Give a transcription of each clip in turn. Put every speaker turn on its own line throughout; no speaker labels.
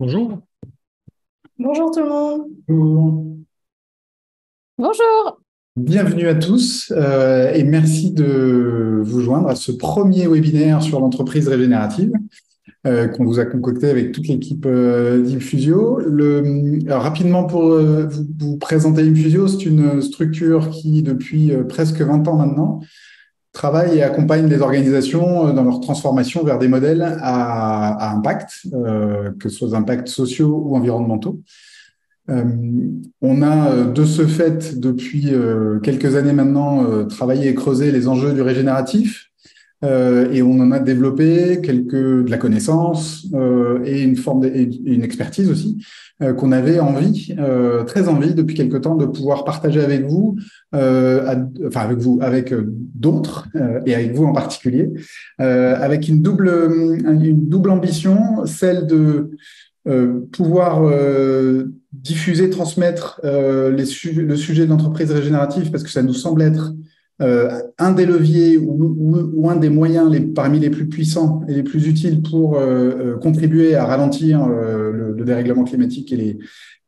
Bonjour.
Bonjour tout le monde.
Bonjour.
Bonjour.
Bienvenue à tous et merci de vous joindre à ce premier webinaire sur l'entreprise régénérative qu'on vous a concocté avec toute l'équipe d'Infusio. Alors, rapidement pour vous présenter Infusio, c'est une structure qui depuis presque 20 ans maintenant travaille et accompagne les organisations dans leur transformation vers des modèles à impact, que ce soit des impacts sociaux ou environnementaux. Euh, on a de ce fait, depuis quelques années maintenant, travaillé et creusé les enjeux du régénératif et on en a développé de la connaissance et et une expertise aussi qu'on avait envie, très envie depuis quelque temps de pouvoir partager avec vous, enfin avec vous, avec d'autres et avec vous en particulier, avec une double ambition, celle de pouvoir diffuser, transmettre le sujet de l'entreprise régénérative parce que ça nous semble être un des leviers ou un des moyens parmi les plus puissants et les plus utiles pour contribuer à ralentir le dérèglement climatique et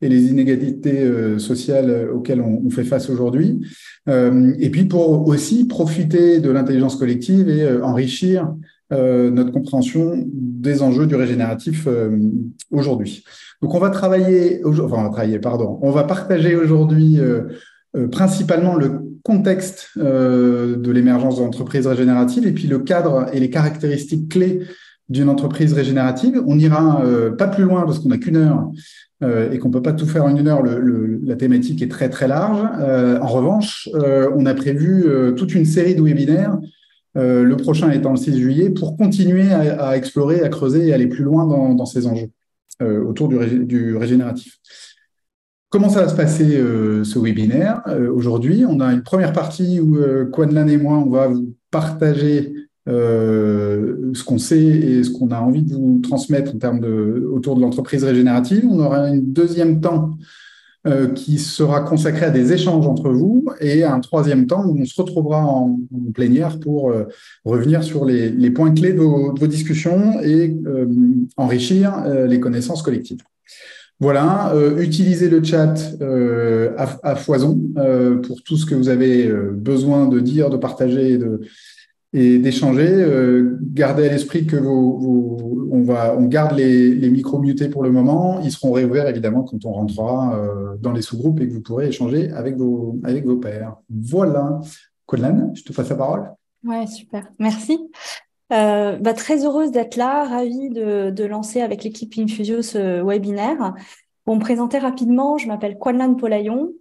les inégalités sociales auxquelles on fait face aujourd'hui. Et puis pour aussi profiter de l'intelligence collective et enrichir notre compréhension des enjeux du régénératif aujourd'hui. Donc on va partager aujourd'hui principalement le contexte de l'émergence de l'entreprise régénérative et puis le cadre et les caractéristiques clés d'une entreprise régénérative. On n'ira pas plus loin parce qu'on n'a qu'une heure et qu'on ne peut pas tout faire en une heure. La thématique est très très large. En revanche, on a prévu toute une série de webinaires, le prochain étant le 6 juillet, pour continuer à explorer, à creuser et aller plus loin dans ces enjeux autour du régénératif. Comment ça va se passer ce webinaire aujourd'hui? On a une première partie où Quanlan et moi, on va vous partager ce qu'on sait et ce qu'on a envie de vous transmettre autour de l'entreprise régénérative. On aura une deuxième temps qui sera consacré à des échanges entre vous et un troisième temps où on se retrouvera en plénière pour revenir sur les points clés de vos discussions et enrichir les connaissances collectives. Voilà, utilisez le chat à foison pour tout ce que vous avez besoin de dire, de partager et d'échanger. Gardez à l'esprit que on garde les micros mutés pour le moment. Ils seront réouverts évidemment quand on rentrera dans les sous-groupes et que vous pourrez échanger avec vos pairs. Voilà. Colin, je te passe la parole.
Ouais, super. Merci. Très heureuse d'être là, ravie de lancer avec l'équipe Infusio ce webinaire. Pour me présenter rapidement, je m'appelle Kwanlan Polayon.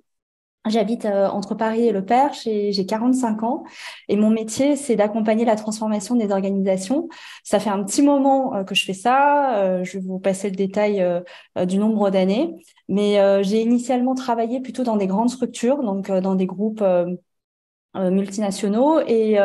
J'habite entre Paris et Le Perche et j'ai 45 ans. Et mon métier, c'est d'accompagner la transformation des organisations. Ça fait un petit moment que je fais ça. Je vais vous passer le détail du nombre d'années. Mais j'ai initialement travaillé plutôt dans des grandes structures, donc dans des groupes multinationaux et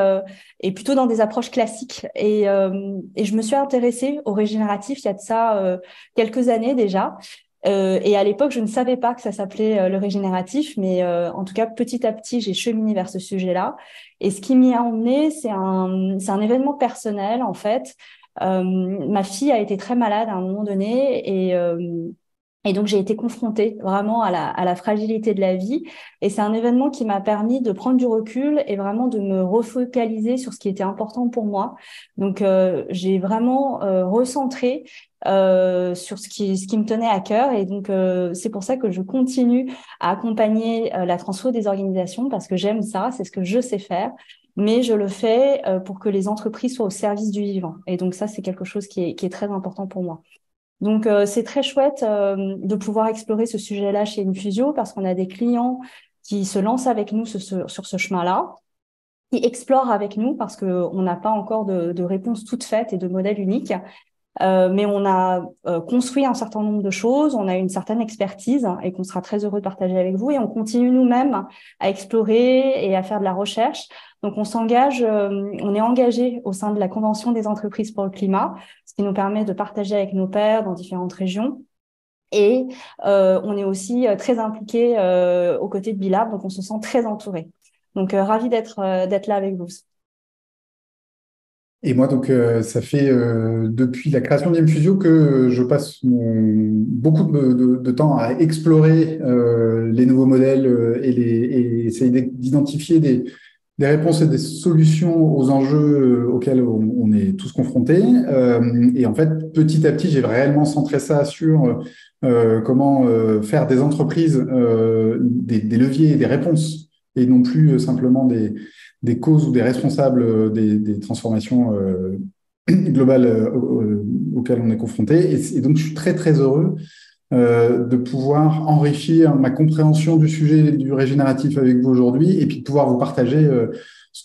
plutôt dans des approches classiques. Et je me suis intéressée au régénératif il y a de ça quelques années déjà. Et à l'époque, je ne savais pas que ça s'appelait le régénératif, mais en tout cas, petit à petit, j'ai cheminé vers ce sujet-là. Et ce qui m'y a emmené, c'est un événement personnel, en fait. Ma fille a été très malade à un moment donné et donc, j'ai été confrontée vraiment à la fragilité de la vie. Et c'est un événement qui m'a permis de prendre du recul et vraiment de me refocaliser sur ce qui était important pour moi. Donc, j'ai vraiment recentré sur ce qui me tenait à cœur. Et donc, c'est pour ça que je continue à accompagner la transfo des organisations parce que j'aime ça, c'est ce que je sais faire. Mais je le fais pour que les entreprises soient au service du vivant. Et donc, ça, c'est quelque chose qui est très important pour moi. Donc, c'est très chouette de pouvoir explorer ce sujet-là chez Infusio parce qu'on a des clients qui se lancent avec nous sur ce chemin-là, qui explorent avec nous parce qu'on n'a pas encore de réponse toute faite et de modèle unique. Mais on a construit un certain nombre de choses, on a une certaine expertise et qu'on sera très heureux de partager avec vous. Et on continue nous-mêmes à explorer et à faire de la recherche. Donc, on est engagé au sein de la Convention des entreprises pour le climat, ce qui nous permet de partager avec nos pairs dans différentes régions. Et on est aussi très impliqué aux côtés de Bilab, donc on se sent très entouré. Donc, ravi d'être là avec vous.
Et moi, donc, ça fait depuis la création d'Infusio que je passe beaucoup de temps à explorer les nouveaux modèles et essayer d'identifier des réponses et des solutions aux enjeux auxquels on est tous confrontés. Et en fait, petit à petit, j'ai réellement centré ça sur comment faire des entreprises des leviers et des réponses, et non plus simplement des causes ou des responsables des transformations globales auxquelles on est confronté. Et donc, je suis très, très heureux de pouvoir enrichir ma compréhension du sujet du régénératif avec vous aujourd'hui et puis de pouvoir vous partager ce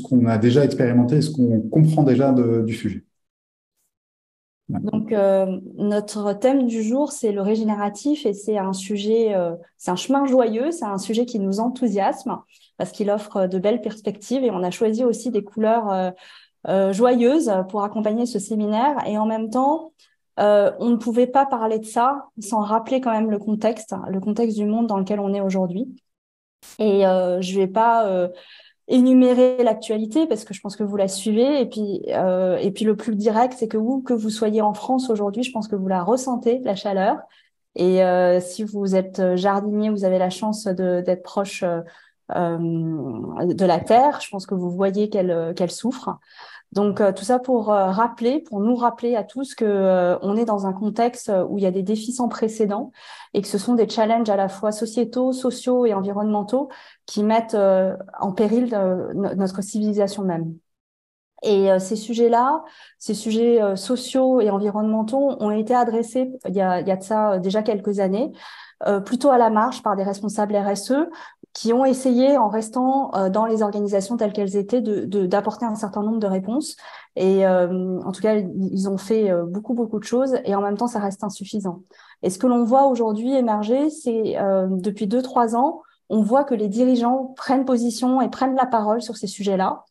qu'on a déjà expérimenté et ce qu'on comprend déjà du sujet. Ouais.
Donc, notre thème du jour, c'est le régénératif et c'est un sujet, c'est un chemin joyeux, c'est un sujet qui nous enthousiasme parce qu'il offre de belles perspectives et on a choisi aussi des couleurs joyeuses pour accompagner ce séminaire. Et en même temps, on ne pouvait pas parler de ça sans rappeler quand même le contexte du monde dans lequel on est aujourd'hui. Et je vais pas énumérer l'actualité parce que je pense que vous la suivez. Et puis le plus direct, c'est que vous soyez en France aujourd'hui, je pense que vous la ressentez, la chaleur. Et si vous êtes jardinier, vous avez la chance d'être proche de la terre. Je pense que vous voyez qu'elle souffre. Donc tout ça pour pour nous rappeler à tous que on est dans un contexte où il y a des défis sans précédent et que ce sont des challenges à la fois sociétaux, sociaux et environnementaux qui mettent en péril notre civilisation même. Et ces sujets-là, ces sujets sociaux et environnementaux ont été adressés il y a de ça déjà quelques années, plutôt à la marge par des responsables RSE qui ont essayé, en restant dans les organisations telles qu'elles étaient, d'apporter un certain nombre de réponses. Et en tout cas, ils ont fait beaucoup, beaucoup de choses et en même temps, ça reste insuffisant. Et ce que l'on voit aujourd'hui émerger, c'est depuis 2, 3 ans, on voit que les dirigeants prennent position et prennent la parole sur ces sujets-là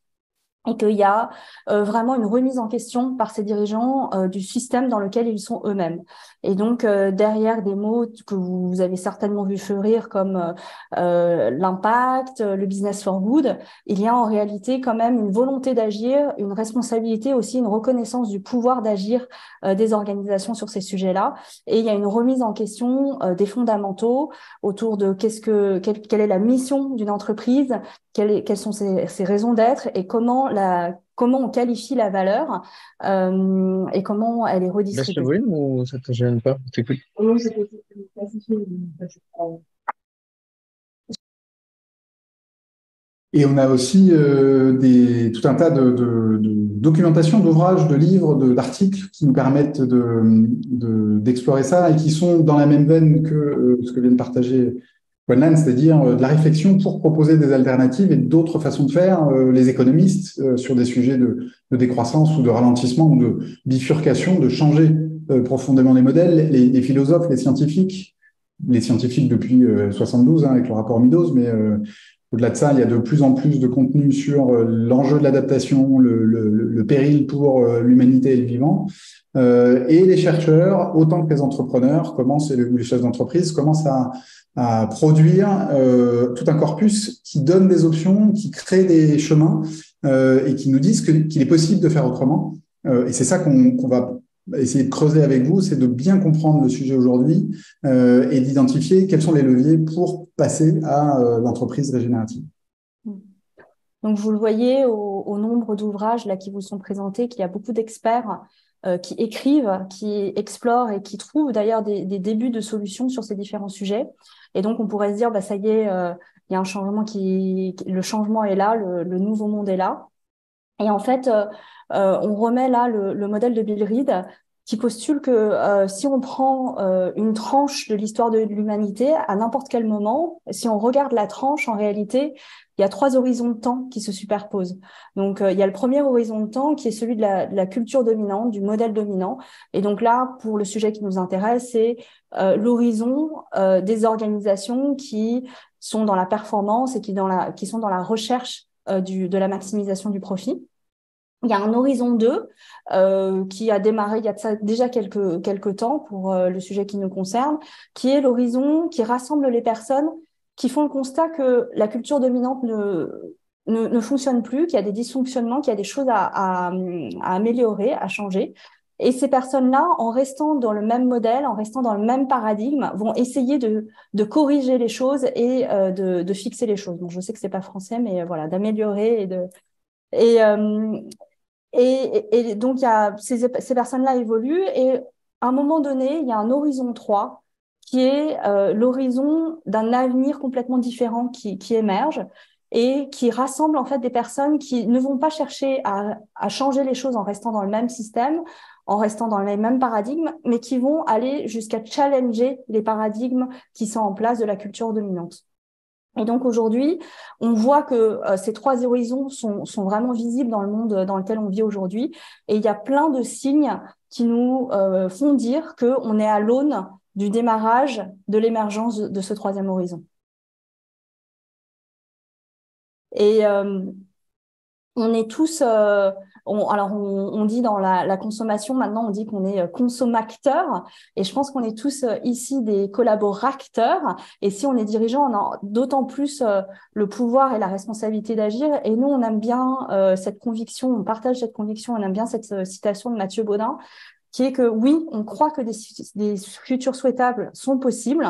et qu'il y a vraiment une remise en question par ces dirigeants du système dans lequel ils sont eux-mêmes. Et donc, derrière des mots que vous avez certainement vu fleurir comme l'impact, le business for good, il y a en réalité quand même une volonté d'agir, une responsabilité aussi, une reconnaissance du pouvoir d'agir des organisations sur ces sujets-là. Et il y a une remise en question des fondamentaux autour de quelle est la mission d'une entreprise, quelles sont ses raisons d'être et comment on qualifie la valeur et comment elle est
Baisse le
redistribuée.
volume ou ça te gêne pas? T'écoutes.
Et on a aussi tout un tas de documentation, d'ouvrages, de livres, d'articles qui nous permettent d'explorer ça et qui sont dans la même veine que ce que vient de partager Wenlan, c'est-à-dire de la réflexion pour proposer des alternatives et d'autres façons de faire, les économistes, sur des sujets de décroissance ou de ralentissement ou de bifurcation, de changer profondément les modèles, les philosophes, les scientifiques depuis 72 avec le rapport Meadows, mais au-delà de ça, il y a de plus en plus de contenu sur l'enjeu de l'adaptation, le péril pour l'humanité et le vivant. Et les chercheurs, autant que les entrepreneurs, les chefs d'entreprise commencent à produire tout un corpus qui donne des options, qui crée des chemins et qui nous disent qu'il est possible de faire autrement. Et c'est ça qu'on va essayer de creuser avec vous, c'est de bien comprendre le sujet aujourd'hui et d'identifier quels sont les leviers pour passer à l'entreprise régénérative.
Donc, vous le voyez au nombre d'ouvrages là qui vous sont présentés, qu'il y a beaucoup d'experts qui écrivent, qui explorent et qui trouvent d'ailleurs des débuts de solutions sur ces différents sujets. Et donc, on pourrait se dire, bah, ça y est, il y a un changement le changement est là, le nouveau monde est là. Et en fait, on remet là le modèle de Bill Reed qui postule que si on prend une tranche de l'histoire de l'humanité à n'importe quel moment, si on regarde la tranche, en réalité, il y a 3 horizons de temps qui se superposent. Donc, il y a le premier horizon de temps qui est celui de la culture dominante, du modèle dominant. Et donc là, pour le sujet qui nous intéresse, c'est l'horizon des organisations qui sont dans la performance et qui sont dans la recherche de la maximisation du profit. Il y a un horizon 2 qui a démarré il y a de ça déjà quelques temps pour le sujet qui nous concerne, qui est l'horizon qui rassemble les personnes qui font le constat que la culture dominante ne fonctionnent plus, qu'il y a des dysfonctionnements, qu'il y a des choses à améliorer, à changer. Et ces personnes-là, en restant dans le même modèle, en restant dans le même paradigme, vont essayer de corriger les choses et de fixer les choses. Bon, je sais que c'est pas français, mais voilà, d'améliorer et, euh, et donc ces personnes-là évoluent et à un moment donné, il y a un horizon 3 qui est l'horizon d'un avenir complètement différent qui émerge et qui rassemble en fait des personnes qui ne vont pas chercher à changer les choses en restant dans le même système, en restant dans les mêmes paradigmes, mais qui vont aller jusqu'à challenger les paradigmes qui sont en place de la culture dominante. Et donc aujourd'hui, on voit que ces trois horizons sont vraiment visibles dans le monde dans lequel on vit aujourd'hui. Et il y a plein de signes qui nous font dire qu'on est à l'aune du démarrage de l'émergence de ce troisième horizon. Et on est tous, on dit dans la consommation, maintenant on dit qu'on est consommateurs, et je pense qu'on est tous ici des collaborateurs, et si on est dirigeant, on a d'autant plus le pouvoir et la responsabilité d'agir, et nous on aime bien cette conviction, on partage cette conviction, on aime bien cette citation de Mathieu Baudin, qui est que oui, on croit que des futurs souhaitables sont possibles,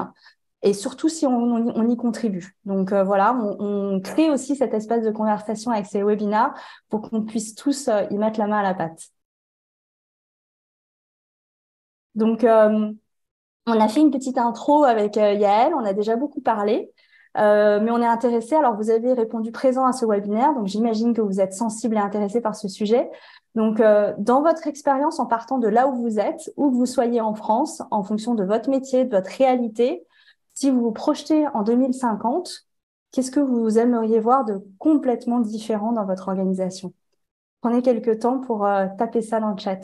et surtout si on y contribue. Donc voilà, on crée aussi cet espace de conversation avec ces webinars pour qu'on puisse tous y mettre la main à la pâte. Donc on a fait une petite intro avec Yael, on a déjà beaucoup parlé, mais on est intéressé. Alors vous avez répondu présent à ce webinaire, donc j'imagine que vous êtes sensible et intéressé par ce sujet. Donc dans votre expérience, en partant de là où vous êtes, où que vous soyez en France, en fonction de votre métier, de votre réalité, si vous vous projetez en 2050, qu'est-ce que vous aimeriez voir de complètement différent dans votre organisation? Prenez quelques temps pour taper ça dans le chat.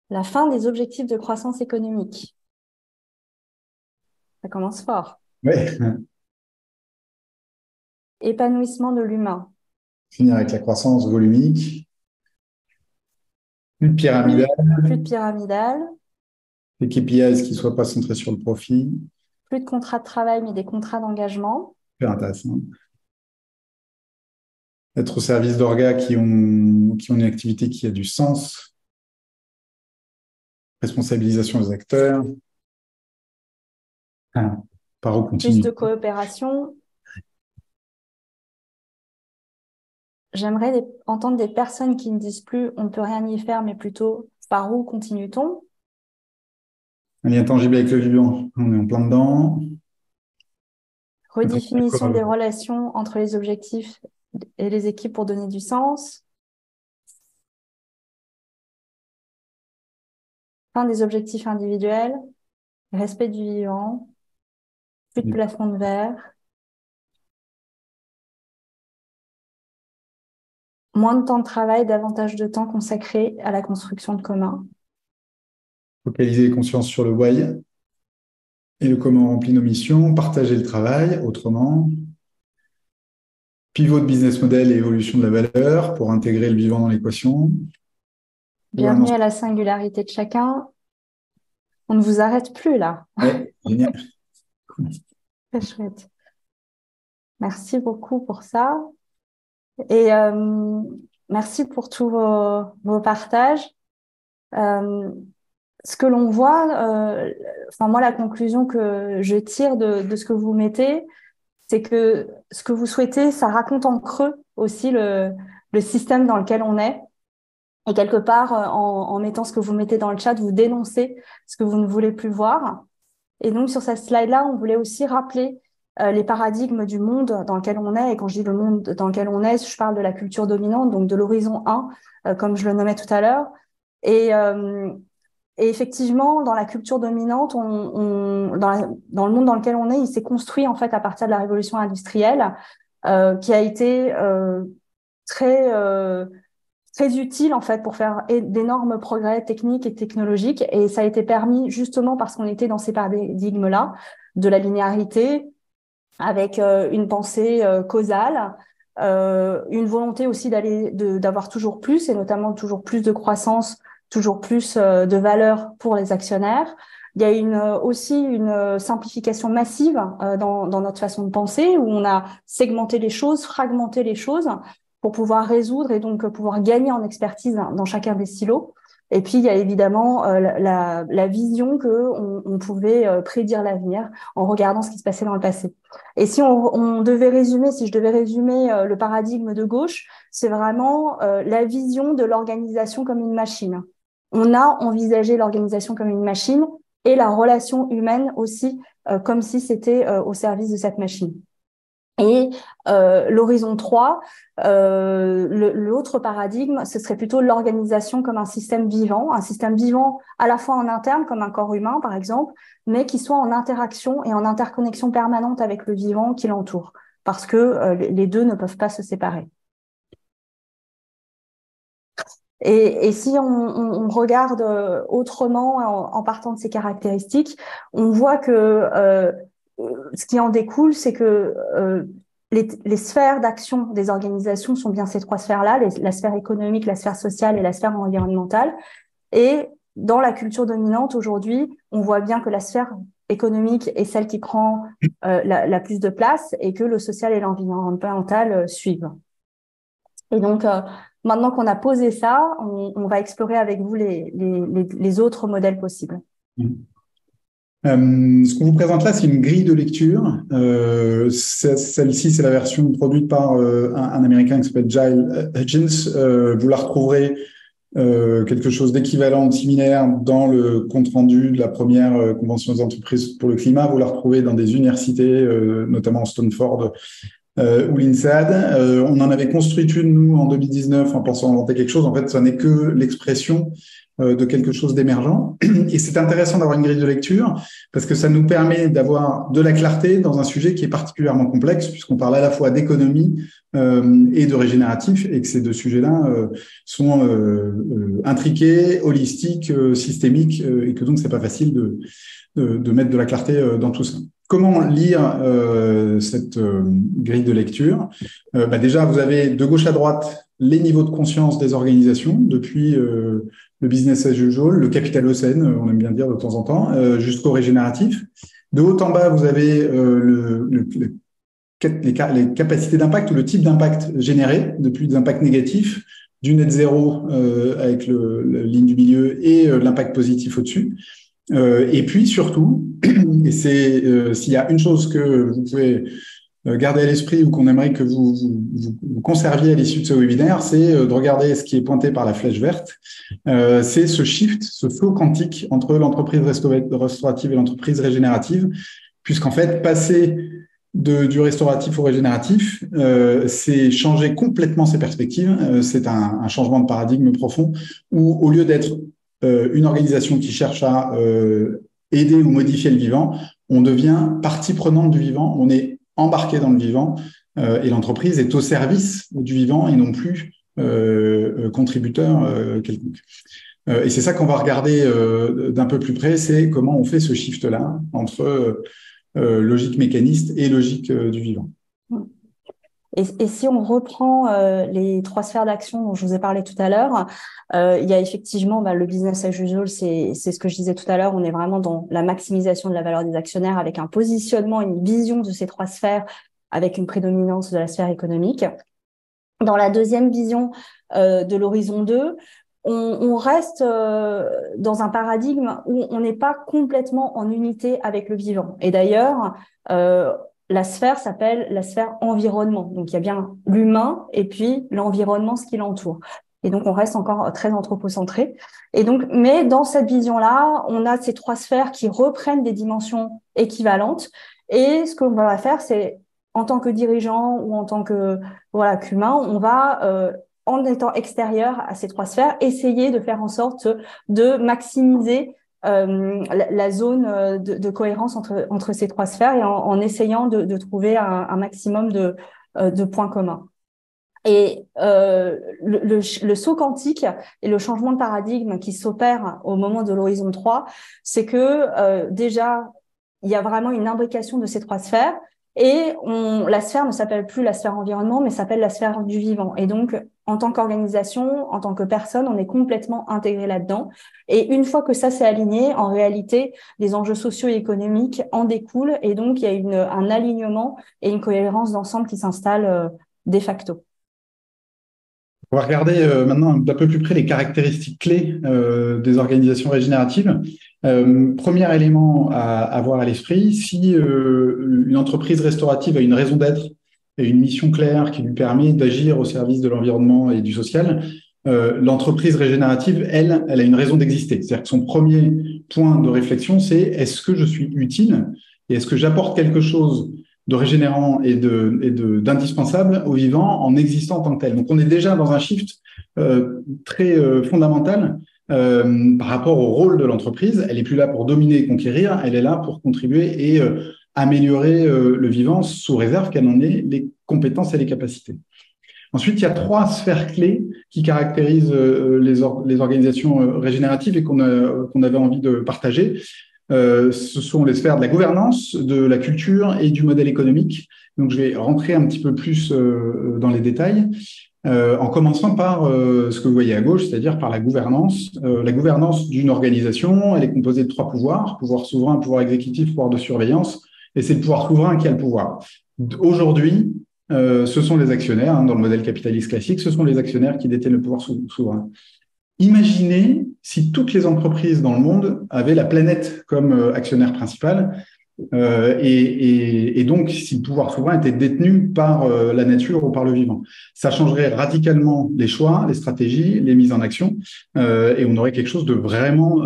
La fin des objectifs de croissance économique. Ça commence fort.
Ouais.
Épanouissement de l'humain.
Finir avec la croissance volumique. Plus pyramidale.
Plus de pyramidale.
Les KPIs qui ne soient pas centrés sur le profit.
Plus de contrats de travail, mais des contrats d'engagement.
Super intéressant. Être au service d'orgas qui ont une activité qui a du sens. Responsabilisation des acteurs. Par où
Plus
continue.
de coopération. J'aimerais entendre des personnes qui ne disent plus on ne peut rien y faire, mais plutôt par où continue-t-on?
Un lien tangible avec le vivant. On est en plein dedans.
Redéfinition des relations entre les objectifs et les équipes pour donner du sens. Fin des objectifs individuels. Respect du vivant. Plus de plafond de verre. Moins de temps de travail, davantage de temps consacré à la construction de commun.
Focaliser les consciences sur le why et le comment on remplit nos missions. Partager le travail autrement. Pivot de business model et évolution de la valeur pour intégrer le vivant dans l'équation.
Bienvenue à la singularité de chacun. On ne vous arrête plus là.
Ouais, génial.
Très chouette. Merci beaucoup pour ça. Et merci pour tous vos partages. Ce que l'on voit, moi, la conclusion que je tire de ce que vous mettez, c'est que ce que vous souhaitez, ça raconte en creux aussi le système dans lequel on est. Et quelque part, en mettant ce que vous mettez dans le chat, vous dénoncez ce que vous ne voulez plus voir. Et donc, sur cette slide-là, on voulait aussi rappeler les paradigmes du monde dans lequel on est. Et quand je dis le monde dans lequel on est, je parle de la culture dominante, donc de l'horizon 1, comme je le nommais tout à l'heure. Et effectivement, dans la culture dominante, dans le monde dans lequel on est, il s'est construit en fait à partir de la révolution industrielle, qui a été très très utile en fait pour faire d'énormes progrès techniques et technologiques. Et ça a été permis justement parce qu'on était dans ces paradigmes-là de la linéarité, avec une pensée causale, une volonté aussi d'avoir toujours plus, et notamment toujours plus de croissance, toujours plus de valeur pour les actionnaires. Il y a aussi une simplification massive dans notre façon de penser, où on a segmenté les choses, fragmenté les choses pour pouvoir résoudre et donc pouvoir gagner en expertise dans chacun des silos. Et puis, il y a évidemment la vision qu'on pouvait prédire l'avenir en regardant ce qui se passait dans le passé. Et si on devait résumer, si je devais résumer le paradigme de gauche, c'est vraiment la vision de l'organisation comme une machine. On a envisagé l'organisation comme une machine et la relation humaine aussi comme si c'était au service de cette machine. Et l'horizon 3, l'autre paradigme, ce serait plutôt l'organisation comme un système vivant à la fois en interne, comme un corps humain par exemple, mais qui soit en interaction et en interconnexion permanente avec le vivant qui l'entoure, parce que les deux ne peuvent pas se séparer. Et si on regarde autrement en partant de ces caractéristiques, on voit que ce qui en découle, c'est que les sphères d'action des organisations sont bien ces trois sphères-là, la sphère économique, la sphère sociale et la sphère environnementale. Et dans la culture dominante aujourd'hui, on voit bien que la sphère économique est celle qui prend la plus de place et que le social et l'environnemental suivent. Et donc, maintenant qu'on a posé ça, on va explorer avec vous les autres modèles possibles.
Ce qu'on vous présente là, c'est une grille de lecture. Celle-ci, c'est la version produite par un Américain qui s'appelle Giles Hutchins. Vous la retrouverez quelque chose d'équivalent, de similaire dans le compte-rendu de la première convention des entreprises pour le climat. Vous la retrouvez dans des universités, notamment Stanford ou l'INSEAD. On en avait construit une, nous, en 2019, en pensant inventer quelque chose. En fait, ça n'est que l'expression de quelque chose d'émergent. Et c'est intéressant d'avoir une grille de lecture parce que ça nous permet d'avoir de la clarté dans un sujet qui est particulièrement complexe, puisqu'on parle à la fois d'économie et de régénératif, et que ces deux sujets-là sont intriqués, holistiques, systémiques, et que donc c'est pas facile de mettre de la clarté dans tout ça. Comment lire cette grille de lecture? Déjà, vous avez de gauche à droite les niveaux de conscience des organisations, depuis le business as usual, le capitalocène, on aime bien dire de temps en temps, jusqu'au régénératif. De haut en bas, vous avez les capacités d'impact ou le type d'impact généré, depuis des impacts négatifs, du net zéro avec la ligne du milieu et l'impact positif au-dessus. Et puis surtout, et c'est s'il y a une chose que vous pouvez garder à l'esprit ou qu'on aimerait que vous conserviez à l'issue de ce webinaire, c'est de regarder ce qui est pointé par la flèche verte. C'est ce shift, ce saut quantique entre l'entreprise restaurative et l'entreprise régénérative, puisqu'en fait, passer du restauratif au régénératif, c'est changer complètement ses perspectives. C'est un changement de paradigme profond où, au lieu d'être une organisation qui cherche à aider ou modifier le vivant, on devient partie prenante du vivant, on est embarqué dans le vivant et l'entreprise est au service du vivant et non plus contributeur quelconque. Et c'est ça qu'on va regarder d'un peu plus près, c'est comment on fait ce shift-là entre logique mécaniste et logique du vivant.
Et si on reprend les trois sphères d'action dont je vous ai parlé tout à l'heure, il y a effectivement le business as usual, c'est ce que je disais tout à l'heure, on est vraiment dans la maximisation de la valeur des actionnaires avec un positionnement, une vision de ces trois sphères avec une prédominance de la sphère économique. Dans la deuxième vision de l'horizon 2, on reste dans un paradigme où on n'est pas complètement en unité avec le vivant. Et d'ailleurs, la sphère s'appelle la sphère environnement. Donc, il y a bien l'humain et puis l'environnement, ce qui l'entoure. Et donc, on reste encore très anthropocentré. Et donc, mais dans cette vision-là, on a ces trois sphères qui reprennent des dimensions équivalentes. Et ce qu'on va faire, c'est, en tant que dirigeant ou en tant que qu'humain, on va en étant extérieur à ces trois sphères, essayer de faire en sorte de maximiser la zone de cohérence entre ces trois sphères et en essayant de trouver un maximum de points communs. Et le saut quantique et le changement de paradigme qui s'opère au moment de l'horizon 3, c'est que déjà, il y a vraiment une imbrication de ces trois sphères et la sphère ne s'appelle plus la sphère environnement, mais s'appelle la sphère du vivant. Et donc, en tant qu'organisation, en tant que personne, on est complètement intégré là-dedans. Et une fois que ça s'est aligné, en réalité, les enjeux sociaux et économiques en découlent. Et donc, il y a un alignement et une cohérence d'ensemble qui s'installe de facto.
On va regarder maintenant d'un peu plus près les caractéristiques clés des organisations régénératives. Premier élément à avoir à l'esprit, si une entreprise restaurative a une raison d'être et une mission claire qui lui permet d'agir au service de l'environnement et du social, l'entreprise régénérative, elle a une raison d'exister. C'est-à-dire que son premier point de réflexion, c'est est-ce que je suis utile et est-ce que j'apporte quelque chose de régénérant et d'indispensable au vivant en existant en tant que tel. Donc, on est déjà dans un shift très fondamental par rapport au rôle de l'entreprise. Elle n'est plus là pour dominer et conquérir, elle est là pour contribuer et améliorer le vivant sous réserve qu'elle en ait les compétences et les capacités. Ensuite, il y a trois sphères clés qui caractérisent les organisations régénératives et qu'on avait envie de partager. Ce sont les sphères de la gouvernance, de la culture et du modèle économique. Donc, je vais rentrer un petit peu plus dans les détails, en commençant par ce que vous voyez à gauche, c'est-à-dire par la gouvernance. La gouvernance d'une organisation, elle est composée de trois pouvoirs: pouvoir souverain, pouvoir exécutif, pouvoir de surveillance. Et c'est le pouvoir souverain qui a le pouvoir. Aujourd'hui, ce sont les actionnaires, dans le modèle capitaliste classique, ce sont les actionnaires qui détiennent le pouvoir souverain. Imaginez si toutes les entreprises dans le monde avaient la planète comme actionnaire principal et donc si le pouvoir souverain était détenu par la nature ou par le vivant. Ça changerait radicalement les choix, les stratégies, les mises en action et on aurait quelque chose de vraiment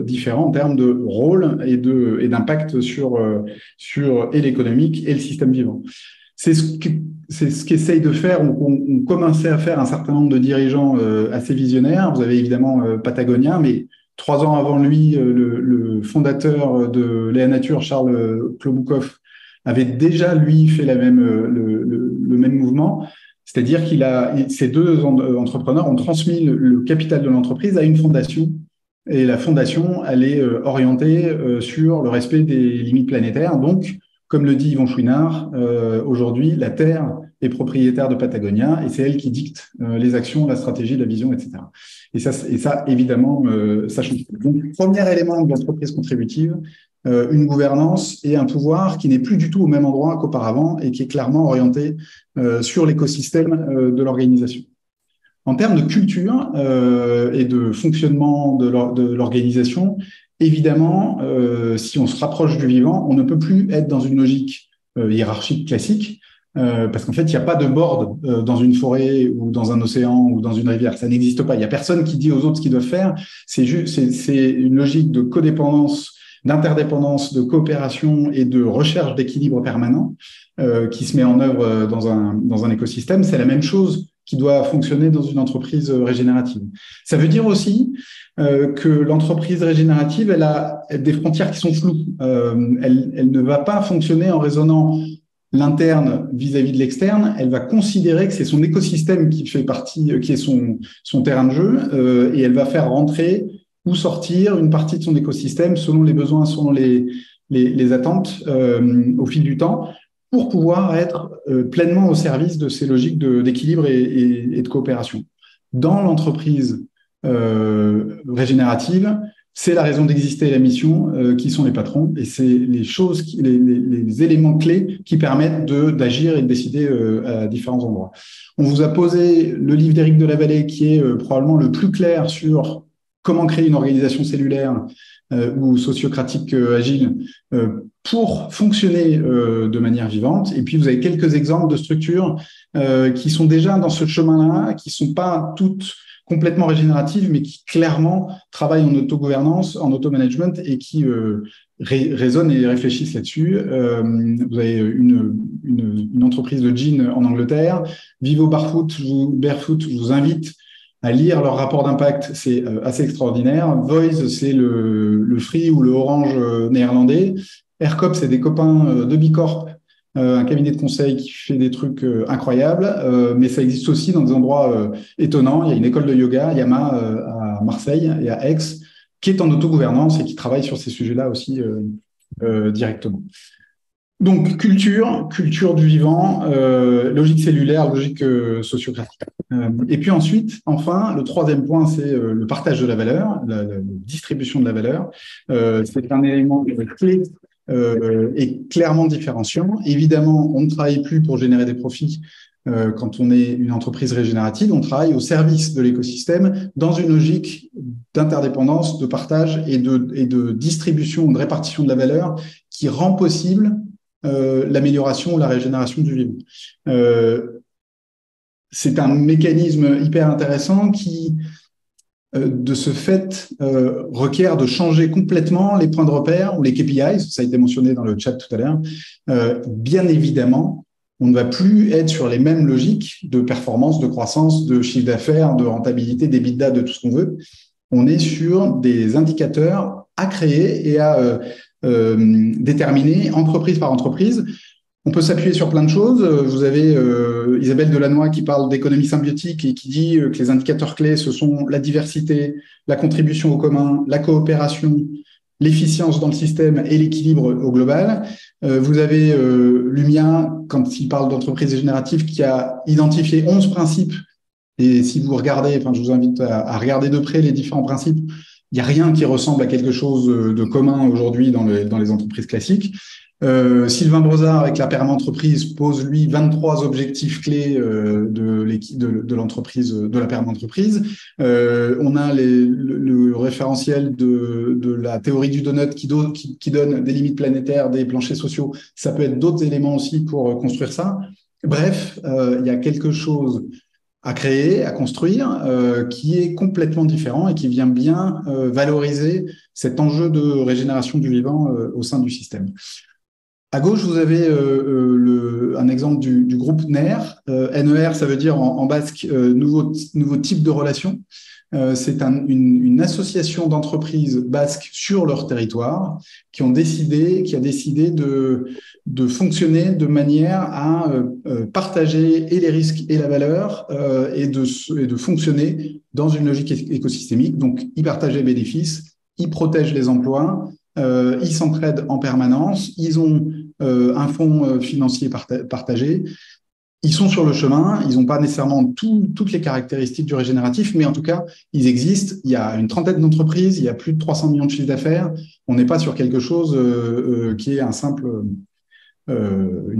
différent en termes de rôle et d'impact sur et l'économique et le système vivant. C'est ce qu'essaye de faire, on commençait à faire un certain nombre de dirigeants assez visionnaires. Vous avez évidemment Patagonia, mais 3 ans avant lui, le fondateur de Léa Nature, Charles Kloboukov, avait déjà, lui, fait le même mouvement. C'est-à-dire ces deux entrepreneurs ont transmis le capital de l'entreprise à une fondation. Et la fondation, elle est orientée sur le respect des limites planétaires. Donc, comme le dit Yvon Chouinard, aujourd'hui, la Terre est propriétaire de Patagonia et c'est elle qui dicte les actions, la stratégie, la vision, etc. Et ça évidemment, ça change. Donc, premier élément de l'entreprise contributive, une gouvernance et un pouvoir qui n'est plus du tout au même endroit qu'auparavant et qui est clairement orienté sur l'écosystème de l'organisation. En termes de culture et de fonctionnement de l'organisation, évidemment, si on se rapproche du vivant, on ne peut plus être dans une logique hiérarchique classique, parce qu'en fait, il n'y a pas de board dans une forêt ou dans un océan ou dans une rivière. Ça n'existe pas. Il n'y a personne qui dit aux autres ce qu'ils doivent faire. C'est une logique de codépendance, d'interdépendance, de coopération et de recherche d'équilibre permanent qui se met en œuvre dans un écosystème. C'est la même chose qui doit fonctionner dans une entreprise régénérative. Ça veut dire aussi que l'entreprise régénérative, elle a des frontières qui sont floues. Elle ne va pas fonctionner en raisonnant l'interne vis-à-vis de l'externe. Elle va considérer que c'est son écosystème qui fait partie, qui est son terrain de jeu, et elle va faire rentrer ou sortir une partie de son écosystème selon les besoins, selon les attentes au fil du temps, pour pouvoir être pleinement au service de ces logiques d'équilibre et de coopération. Dans l'entreprise régénérative, c'est la raison d'exister et la mission qui sont les patrons, et c'est les éléments clés qui permettent d'agir et de décider à différents endroits. On vous a posé le livre d'Éric de la Vallée qui est probablement le plus clair sur comment créer une organisation cellulaire ou sociocratique agile pour fonctionner de manière vivante. Et puis, vous avez quelques exemples de structures qui sont déjà dans ce chemin-là, qui ne sont pas toutes complètement régénératives, mais qui clairement travaillent en autogouvernance, en auto-management et qui raisonnent et réfléchissent là-dessus. Vous avez une entreprise de jeans en Angleterre. Vivo Barefoot, je vous invite à lire leur rapport d'impact, c'est assez extraordinaire. Voice, c'est le Free ou le Orange néerlandais. Aircop, c'est des copains de Bicorp un cabinet de conseil qui fait des trucs incroyables, mais ça existe aussi dans des endroits étonnants. Il y a une école de yoga, Yama, à Marseille et à Aix, qui est en autogouvernance et qui travaille sur ces sujets-là aussi directement. Donc, culture du vivant, logique cellulaire, logique sociographique. Et puis ensuite, enfin, le troisième point, c'est le partage de la valeur, la distribution de la valeur. C'est un élément clé et clairement différenciant. Évidemment, on ne travaille plus pour générer des profits quand on est une entreprise régénérative, on travaille au service de l'écosystème dans une logique d'interdépendance, de partage et de distribution, de répartition de la valeur qui rend possible l'amélioration ou la régénération du vivant. C'est un mécanisme hyper intéressant qui, de ce fait, requiert de changer complètement les points de repère ou les KPIs, ça a été mentionné dans le chat tout à l'heure. Bien évidemment, on ne va plus être sur les mêmes logiques de performance, de croissance, de chiffre d'affaires, de rentabilité, d'EBITDA, de tout ce qu'on veut. On est sur des indicateurs à créer et à déterminer entreprise par entreprise. On peut s'appuyer sur plein de choses. Vous avez Isabelle Delannoy qui parle d'économie symbiotique et qui dit que les indicateurs clés, ce sont la diversité, la contribution au commun, la coopération, l'efficience dans le système et l'équilibre au global. Vous avez Lumia, quand il parle d'entreprise régénérative, qui a identifié 11 principes. Et si vous regardez, enfin, je vous invite à regarder de près les différents principes, il n'y a rien qui ressemble à quelque chose de commun aujourd'hui dans les entreprises classiques. Sylvain Brozard, avec la PERM entreprise, pose lui 23 objectifs clés de l'entreprise, de la PERM entreprise. On a le référentiel de la théorie du donut qui donne des limites planétaires, des planchers sociaux. Ça peut être d'autres éléments aussi pour construire ça. Bref, il y a quelque chose à créer, à construire, qui est complètement différent et qui vient bien valoriser cet enjeu de régénération du vivant au sein du système. À gauche, vous avez un exemple du groupe NER. NER, ça veut dire en basque nouveau type de relation. C'est une association d'entreprises basques sur leur territoire qui a décidé de fonctionner de manière à partager et les risques et la valeur et de fonctionner dans une logique écosystémique. Donc, ils partagent les bénéfices, ils protègent les emplois, ils s'entraident en permanence, ils ont un fonds financier partagé. Ils sont sur le chemin, ils n'ont pas nécessairement toutes les caractéristiques du régénératif, mais en tout cas, ils existent. Il y a une trentaine d'entreprises, il y a plus de 300 millions de chiffres d'affaires. On n'est pas sur quelque chose qui est une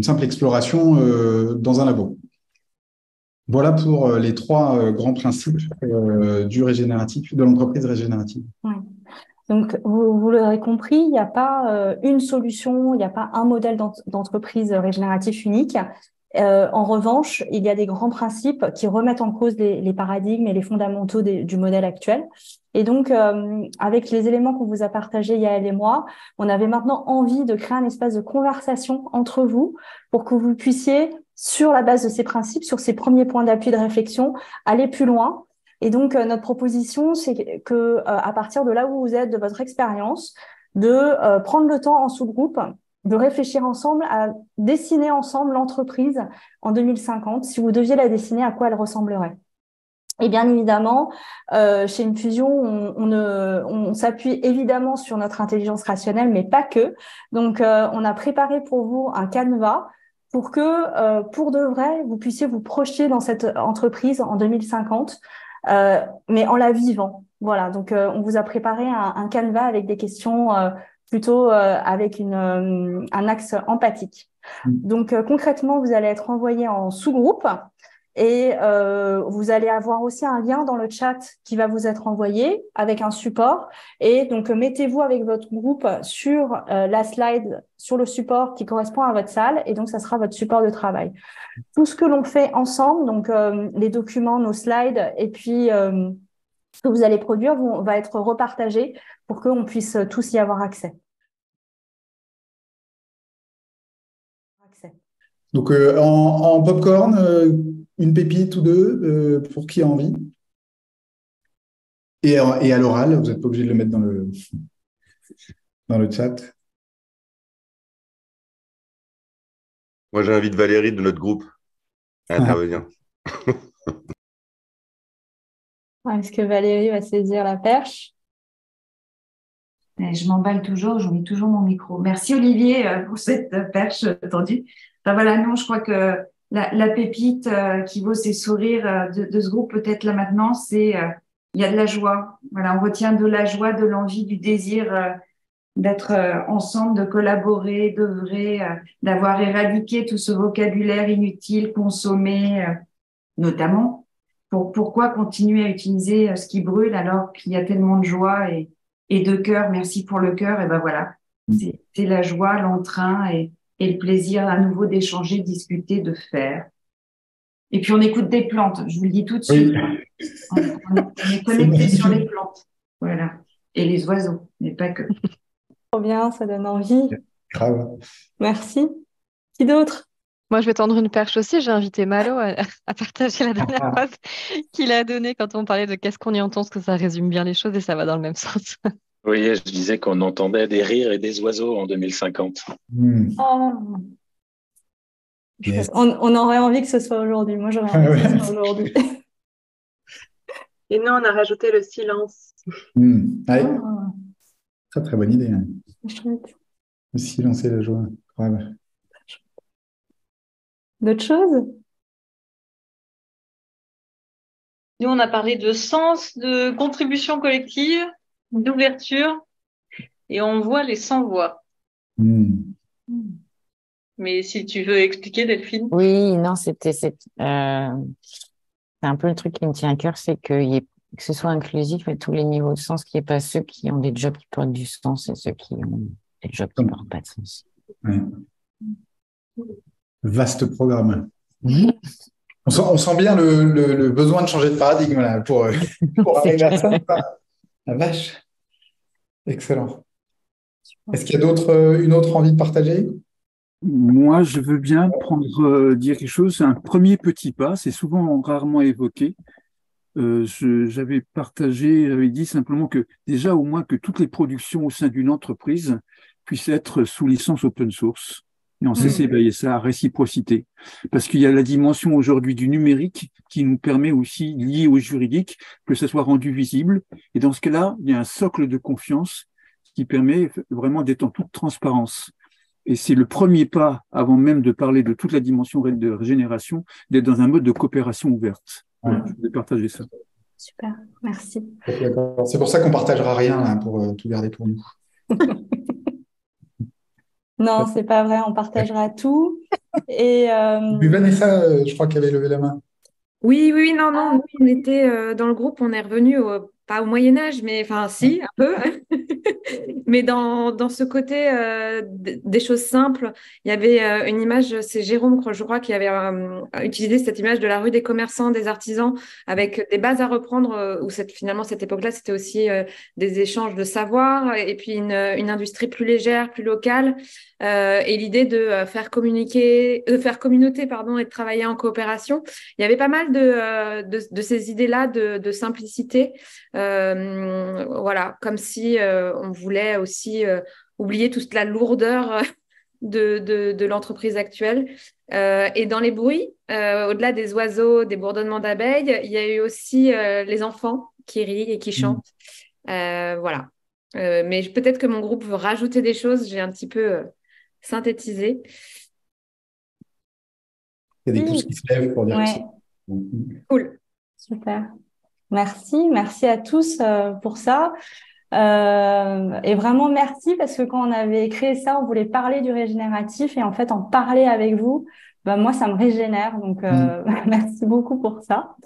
simple exploration dans un labo. Voilà pour les trois grands principes du régénératif, de l'entreprise régénérative.
Ouais. Donc, vous l'aurez compris, il n'y a pas une solution, il n'y a pas un modèle d'entreprise régénératif unique. En revanche, il y a des grands principes qui remettent en cause les paradigmes et les fondamentaux du modèle actuel. Et donc, avec les éléments qu'on vous a partagés, Yael et moi, on avait maintenant envie de créer un espace de conversation entre vous pour que vous puissiez, sur la base de ces principes, sur ces premiers points d'appui de réflexion, aller plus loin. Et donc, notre proposition, c'est que à partir de là où vous êtes, de votre expérience, de prendre le temps en sous-groupe, de réfléchir ensemble à dessiner ensemble l'entreprise en 2050. Si vous deviez la dessiner, à quoi elle ressemblerait? Et bien évidemment, chez Infusion, on s'appuie évidemment sur notre intelligence rationnelle, mais pas que. Donc, on a préparé pour vous un canevas pour que, pour de vrai, vous puissiez vous projeter dans cette entreprise en 2050. Mais en la vivant. Voilà, donc on vous a préparé un canevas avec des questions plutôt avec un axe empathique. Donc concrètement, vous allez être envoyé en sous-groupe et vous allez avoir aussi un lien dans le chat qui va vous être envoyé avec un support. Et donc mettez-vous avec votre groupe sur la slide, sur le support qui correspond à votre salle, et donc ça sera votre support de travail. Tout ce que l'on fait ensemble, donc les documents, nos slides, et puis ce que vous allez produire va être repartagé pour qu'on puisse tous y avoir accès.
Donc en popcorn, une pépite ou deux pour qui a envie. Et à l'oral, vous n'êtes pas obligé de le mettre dans le chat.
Moi, j'invite Valérie de notre groupe à intervenir.
Est-ce que Valérie va saisir la perche?
Je m'emballe toujours, j'oublie toujours mon micro. Merci Olivier pour cette perche tendue. Enfin, voilà, non, je crois que la pépite qui vaut ses sourires de ce groupe, peut-être là maintenant, c'est il y a de la joie. Voilà, on retient de la joie, de l'envie, du désir d'être ensemble, de collaborer, d'œuvrer, d'avoir éradiqué tout ce vocabulaire inutile, consommé, notamment. Pourquoi continuer à utiliser ce qui brûle alors qu'il y a tellement de joie et de cœur? Merci pour le cœur. Et ben voilà, c'est la joie, l'entrain et le plaisir à nouveau d'échanger, de discuter, de faire. Et puis on écoute des plantes, je vous le dis tout de suite.
Oui.
On est connecté sur les plantes. Voilà. Et les oiseaux, mais pas que.
Trop bien, ça donne envie.
Grave.
Merci. Qui d'autre?
Moi, je vais tendre une perche aussi. J'ai invité Malo à partager la dernière phrase qu'il a donnée quand on parlait de qu'est-ce qu'on y entend, parce que ça résume bien les choses et ça va dans le même sens.
Oui, je disais qu'on entendait des rires et des oiseaux en 2050.
Oh.
Yes.
On aurait envie que ce soit aujourd'hui. Moi, j'aurais envie que ce soit aujourd'hui.
Et nous, on a rajouté le silence.
Ouais.
Oh,
Très, très bonne idée.
c'est chouette.
Le silence et la joie. Grave.
D'autres choses?
Nous, on a parlé de sens, de contribution collective, d'ouverture, et on voit les sans-voix. Mais si tu veux expliquer, Delphine.
Oui, non, c'est un peu le truc qui me tient à cœur, c'est que ce soit inclusif à tous les niveaux de sens, qu'il n'y ait pas ceux qui ont des jobs qui portent du sens et ceux qui ont des jobs qui ne portent pas de sens.
Ouais. Vaste programme. On sent bien le besoin de changer de paradigme là, pour arriver à ça. La vache. Excellent. Est-ce qu'il y a une autre envie de partager?
Moi, je veux bien dire quelque chose. C'est un premier petit pas. C'est souvent rarement évoqué. J'avais dit simplement que déjà au moins que toutes les productions au sein d'une entreprise puissent être sous licence open source. Et on sait évaluer ça à réciprocité. Parce qu'il y a la dimension aujourd'hui du numérique qui nous permet aussi, lié au juridique, que ça soit rendu visible. Et dans ce cas-là, il y a un socle de confiance qui permet vraiment d'être en toute transparence. Et c'est le premier pas, avant même de parler de toute la dimension de régénération, d'être dans un mode de coopération ouverte. Voilà, je voulais partager ça.
Super, merci.
C'est pour ça qu'on ne partagera rien là, pour tout garder pour nous.
Non, c'est pas vrai, on partagera tout. Et
Puis Vanessa, je crois qu'elle avait levé la main.
Oui, non, nous, on était dans le groupe, on est revenu pas au Moyen-Âge, mais enfin, si, un peu. Mais dans ce côté des choses simples, il y avait une image, c'est Jérôme, je crois, qui avait utilisé cette image de la rue des commerçants, des artisans, avec des bases à reprendre, où finalement, cette époque-là, c'était aussi des échanges de savoir, et puis une industrie plus légère, plus locale, et l'idée de faire communauté, pardon, et de travailler en coopération. Il y avait pas mal de ces idées-là de simplicité, voilà, comme si on voulait aussi oublier toute la lourdeur de l'entreprise actuelle. Et dans les bruits, au-delà des oiseaux, des bourdonnements d'abeilles, il y a eu aussi les enfants qui rient et qui chantent. Voilà. Mais peut-être que mon groupe veut rajouter des choses. J'ai un petit peu synthétisé.
Il y a des pouces qui se lèvent pour dire que c'est
cool. Super. Merci à tous pour ça. Et vraiment merci parce que quand on avait créé ça, on voulait parler du régénératif et en fait en parler avec vous, moi ça me régénère, donc merci beaucoup pour ça.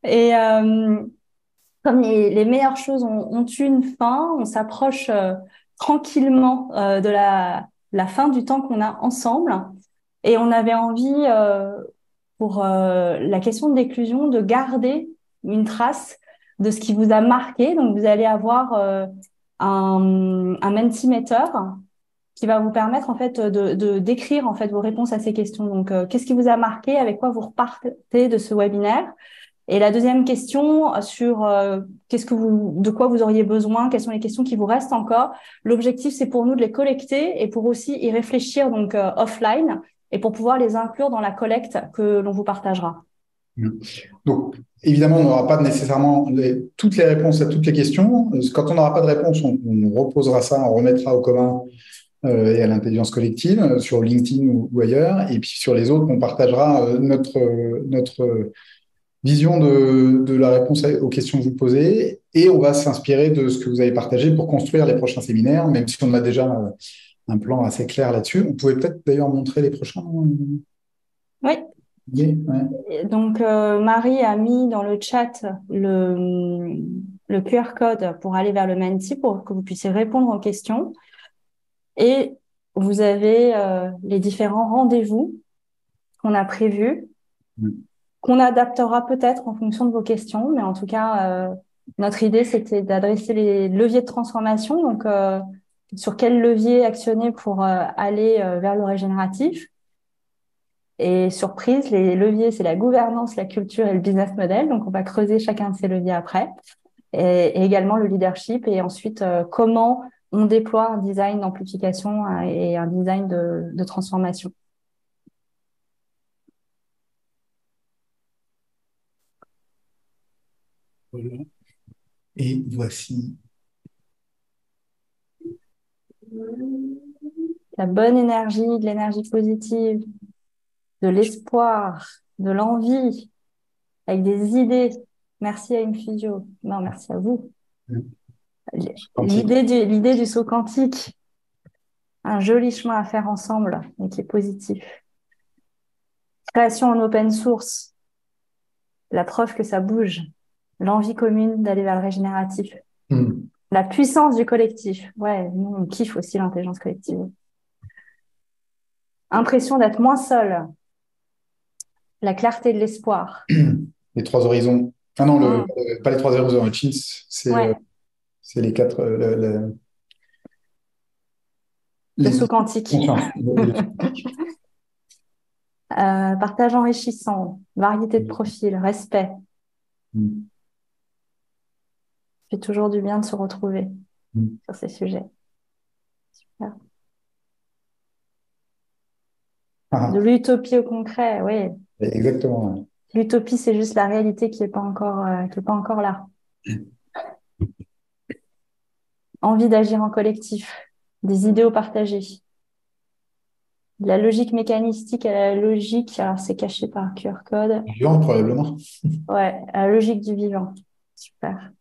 Et comme les meilleures choses ont une fin, on s'approche tranquillement de la fin du temps qu'on a ensemble et on avait envie pour la question de l'inclusion de garder une trace de ce qui vous a marqué. Donc, vous allez avoir un Mentimeter qui va vous permettre en fait de d'écrire en fait vos réponses à ces questions. Donc, qu'est-ce qui vous a marqué, avec quoi vous repartez de ce webinaire? Et la deuxième question sur de quoi vous auriez besoin, quelles sont les questions qui vous restent encore. L'objectif, c'est pour nous de les collecter et pour aussi y réfléchir donc offline et pour pouvoir les inclure dans la collecte que l'on vous partagera.
Donc, évidemment, on n'aura pas nécessairement toutes les réponses à toutes les questions. Quand on n'aura pas de réponse, on reposera ça, on remettra au commun et à l'intelligence collective sur LinkedIn ou ailleurs. Et puis sur les autres, on partagera notre vision de la réponse aux questions que vous posez et on va s'inspirer de ce que vous avez partagé pour construire les prochains séminaires, même si on a déjà un plan assez clair là-dessus. On pouvait peut-être d'ailleurs montrer les prochains.
Oui.
Ouais.
Donc, Marie a mis dans le chat le QR code pour aller vers le Menti pour que vous puissiez répondre aux questions. Et vous avez les différents rendez-vous qu'on a prévus, qu'on adaptera peut-être en fonction de vos questions. Mais en tout cas, notre idée, c'était d'adresser les leviers de transformation. Donc, sur quel levier actionner pour aller vers le régénératif. Et surprise, les leviers, c'est la gouvernance, la culture et le business model. Donc, on va creuser chacun de ces leviers après. Et également le leadership. Et ensuite, comment on déploie un design d'amplification et un design de transformation.
Voilà. Et voici.
La bonne énergie, de l'énergie positive, de l'espoir, de l'envie, avec des idées. Merci à Infusio. Non, merci à vous. L'idée du saut quantique. Un joli chemin à faire ensemble et qui est positif. Création en open source. La preuve que ça bouge. L'envie commune d'aller vers le régénératif. La puissance du collectif. Ouais, nous, on kiffe aussi l'intelligence collective. Impression d'être moins seul. La clarté de l'espoir.
Les 3 horizons. Ah non, pas les 3 horizons, le Chins, c'est les 4.
Le saut quantique. Partage enrichissant, variété de profils, respect. Ça fait toujours du bien de se retrouver sur ces sujets. Super. De l'utopie au concret, oui.
Exactement. Ouais.
L'utopie, c'est juste la réalité qui n'est pas encore là. Envie d'agir en collectif, des idéaux partagés. De la logique mécanistique à la logique, alors c'est caché par QR code.
Vivant, probablement.
Ouais, à la logique du vivant. Super.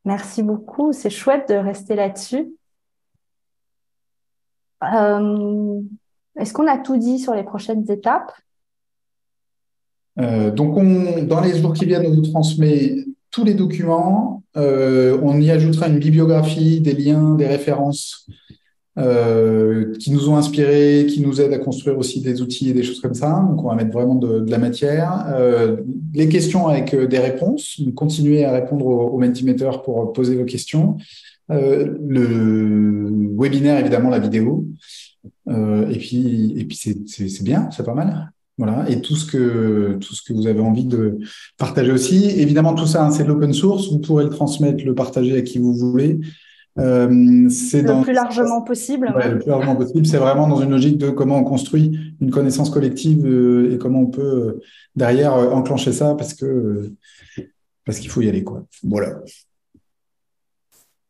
Merci beaucoup. C'est chouette de rester là-dessus. Est-ce qu'on a tout dit sur les prochaines étapes?
Donc, dans les jours qui viennent, on vous transmet tous les documents. On y ajoutera une bibliographie, des liens, des références qui nous ont inspirés, qui nous aident à construire aussi des outils et des choses comme ça. Donc, on va mettre vraiment de la matière. Les questions avec des réponses. Continuez à répondre au Mentimeter pour poser vos questions. Le webinaire, évidemment, la vidéo. Et puis c'est bien, c'est pas mal. Voilà. Et tout ce que vous avez envie de partager aussi. Évidemment, tout ça, c'est de l'open source. Vous pourrez le transmettre, le partager à qui vous voulez.
Le plus largement possible.
Ouais, le plus largement possible. C'est vraiment dans une logique de comment on construit une connaissance collective et comment on peut derrière enclencher ça parce qu'il faut y aller, quoi. Voilà.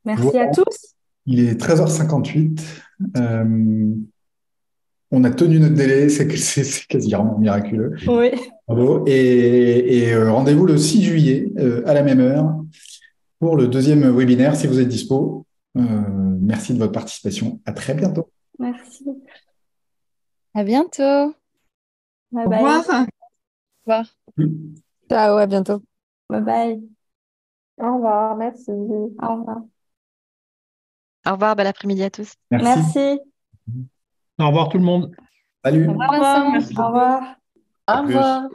Merci à tous.
Il est 13h58. On a tenu notre délai, c'est quasiment miraculeux.
Oui.
Bravo. Et rendez-vous le 6 juillet à la même heure pour le 2e webinaire si vous êtes dispo. Merci de votre participation. À très bientôt.
Merci.
À bientôt.
Bye
Au
bye.
revoir.
Au revoir.
Ciao, à bientôt.
Bye bye.
Au revoir, merci.
Au revoir.
Au revoir, bel après-midi à tous.
Merci.
Au revoir tout le monde.
Salut.
Au revoir.
Merci.
Au revoir.
À
Au
plus.
revoir.